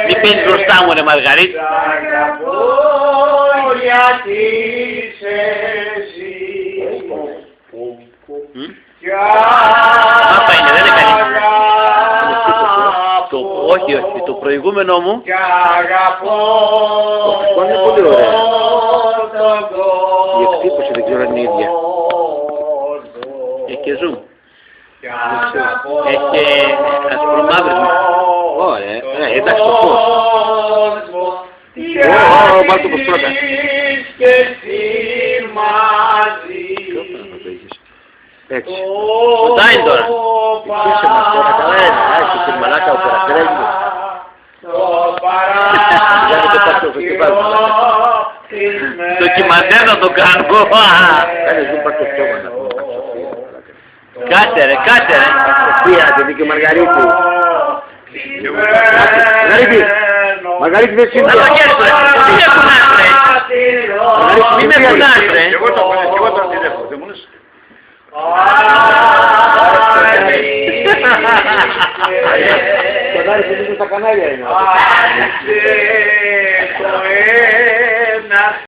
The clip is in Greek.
Μη πίνεις μπροστά μου ρε Μαργαρίτη. Γιατί είσαι εσύ. Μάπα είναι, δεν είναι καλή. Όχι, όχι, το προηγούμενο μου. Κι αγαπώ είναι πολύ ωραία. τον κόσμο. Η εκτύπωση δεν ξέρω αν είναι η ίδια. Έχει και zoom. Κι αγαπώ Έχει και ασπρομαύρισμα. Ωραία, εντάξει το φως. Βάλ' το πως πρώτα. Και εσύ μαζί. Έτσι. Κοντά είναι τώρα. Είσαι μας τώρα, καλά είναι. Άρχισε την μαλάκα ο Περακρέλης. Ντοκιμαντέρ να το κάνω. Κάνε ζουν πάρ' το στόμα να πούμε. Κάτε ρε, κάτε ρε. Σοφία, παιδί και Μαργαρίτη. Μαργαρίτη, Μαργαρίτη δεν Να σύμπια. το γέρσω ρε. Μη με κουνάς ρε. Μη με κουνάς ρε. Εγώ τον τηλέφωνο, δεν μου λες. Το δάρι που δίνουν στα κανάλια είναι. Άνοιξε το ένα